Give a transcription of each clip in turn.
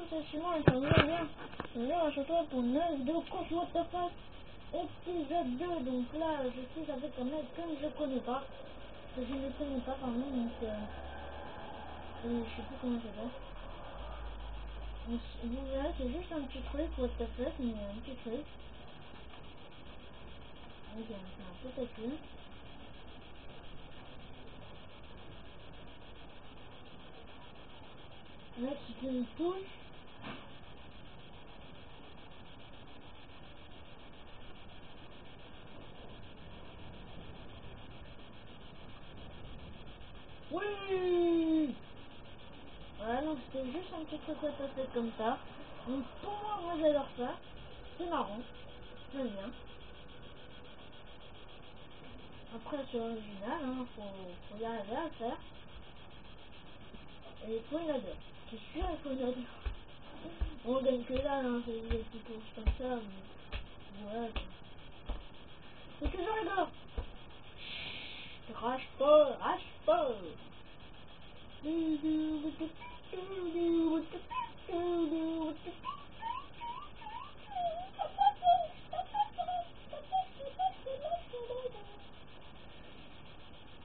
c'est sûrement un famille bien. D'ailleurs, à chaque fois pour 9 de course what the fuck épisode 2. Donc là, je suis avec un mec que je connais pas. Que je ne connais pas, pardon. Donc, je sais plus comment ça s'appelle. Vous verrez, c'est juste un petit truc what the fuck, mais un petit truc. Ok, c'est un peu têtu. Là, tu peux me toucher. Oui. Voilà, donc c'était juste un petit truc what the fuck comme ça. Donc pour moi j'adore ça. C'est marrant. J'aime bien. Après c'est original, hein, faut y arriver à le faire. Et il faut une adore. C'est sûr, il faut une adore. On gagne que là, hein, c'est des petites courses comme ça, mais voilà quoi. C'est toujours rigolo. Rage pas, rage pas.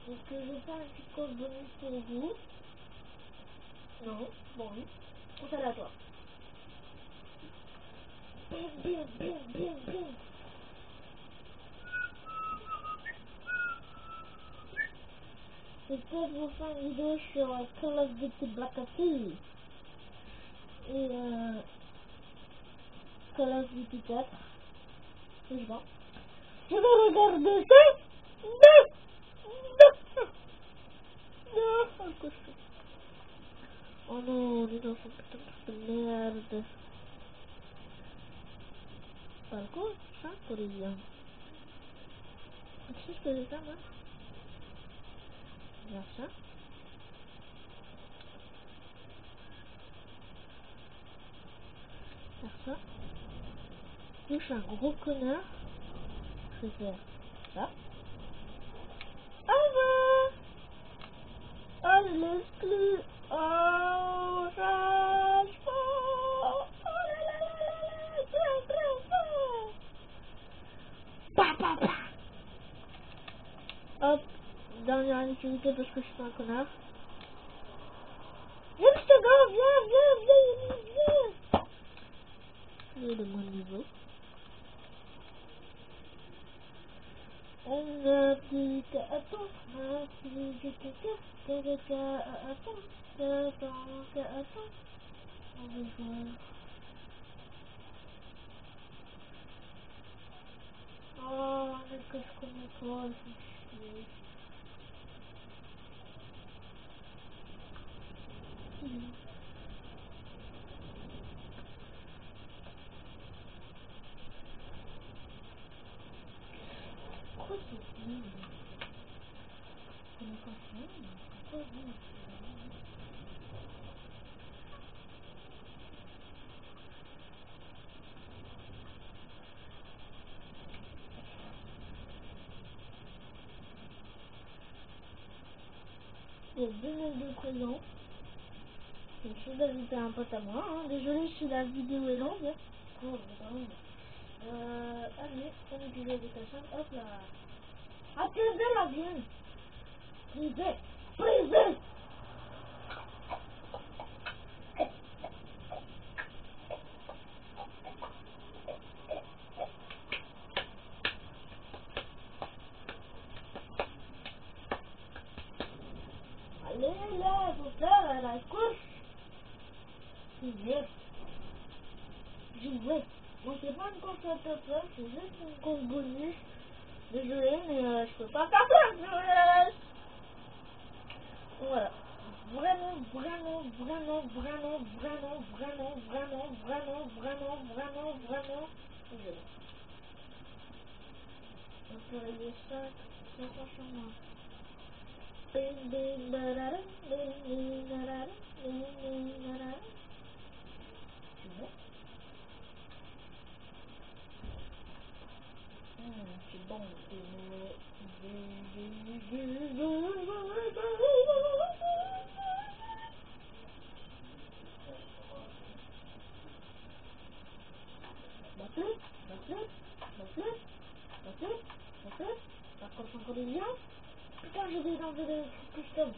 Donc je vais faire un petit code bonus pour vous. Non, bon oui. On s'en à toi. Bim, bim, bim, bim, bim. Je peux vous faire une vidéo sur Call of Duty Black Ops 2 et Call of Duty 4. Je sais pas. Je vais regarder ça. Non, cochon. Oh non, on est dans son putain de truc de merde. Pas le coup, ça, pour les liens. Qu'est-ce que je vais faire, moi? Je vais faire ça. Faire ça. Donc, je suis un gros connard. Je vais faire ça. Au revoir. Oh, je l'exclus. Oh, ça. Oh là là là là là. Pa, pa, pa. Hop. Dernière utilité parce que je suis un connard. Viens, je te gars, viens. Il est de mon niveau. On n'a plus qu'à attendre, on n'a plus qu'à attendre, qu'à attendre. On va jouer. Oh, mais que je connais pas, il faut chier. Pourquoi c'est nul? Je connais pas ça, mais pourquoi nul? Il y a 2 mecs de présent. Je suis d'ajouter un pote à moi, hein. Désolé si la vidéo est longue. Oh, pardon. Allez, on utilise les cassins. Hop là. Attendez la vienne. Privé. Privé. Allez là, faut faire la course. Privé. Jouer. Bon, c'est pas une course à peu près, c'est juste une course bonus. Désolé, mais je peux pas faire ça. Voilà. Vraiment, vraiment, vraiment, vraiment, vraiment, vraiment, vraiment, vraiment, vraiment, vraiment, vraiment, désolé. On peut régler ça, ça sur moi. Bing, bing, badada, bing, bing, badada, bing, bing, badada. C'est bon? C'est bon, c'est bon. changer de custom.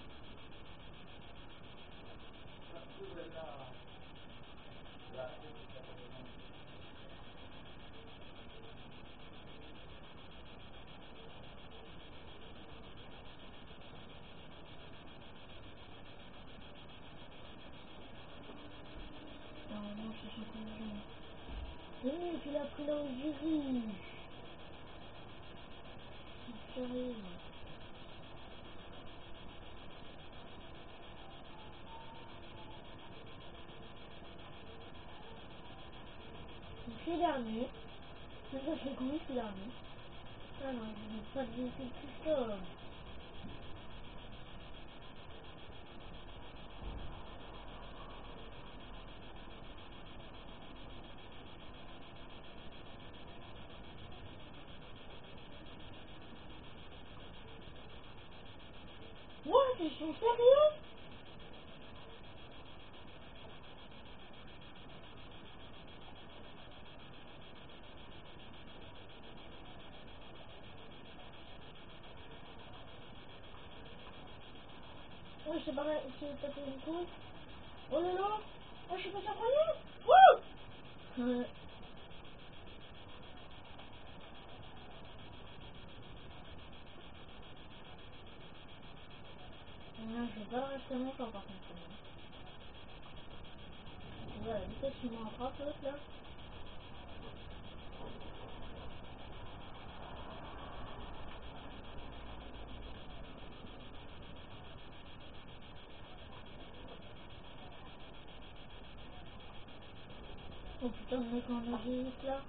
Non, c'est 51 gens. Oui, tu l'as pris là où j'ai vu. C'est sérieux. Je suis dernier. Je sais que je suis dernier. Ah non, je n'ai pas de véhicule custom. Moi, ils sont sérieux? Ouais, c'est pareil, c'est tapé une couille. Oh là là! Oh, je suis pas surprenant! Wouh! Non, je vais pas le rester longtemps par contre. Tu vois la vitesse qui me rattrape l'autre là? Oh putain, le mec en AG8 là.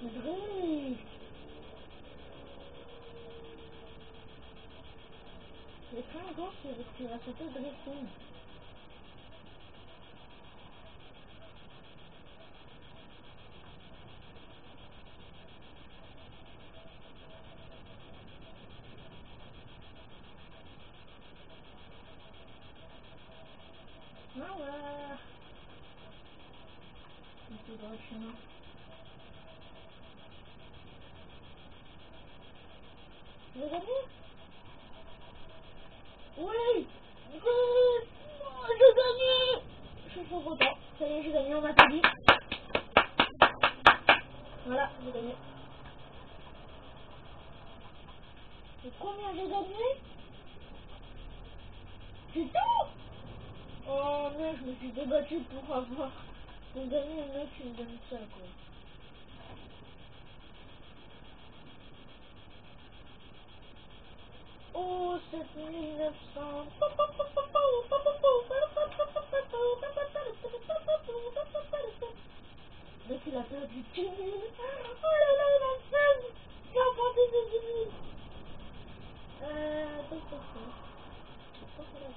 Mais drift! Les trains gauche, tu vas sauter au drifting. Ah ouais! C'est tout droit de chemin. Tu veux gagner? Oui! Oui! Oh, j'ai gagné! Je suis trop content. Ça y est, j'ai gagné, on m'a tout dit. Voilà, j'ai gagné. Et combien j'ai gagné? C'est tout? Oh mec, je me suis débattue pour avoir... Pour gagner, le mec, il me donne ça, quoi. Oh, 7900. Donc il a perdu 10 000. Oh là là, il a 16. Il a perdu 10 000. Qu'est-ce que c'est? Qu'est-ce que c'est?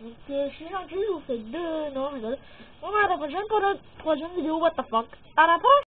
Donc je suis gentil, je vous fais deux... Non, je rigole. On va à la prochaine pour la troisième vidéo, what the fuck. À la prochaine.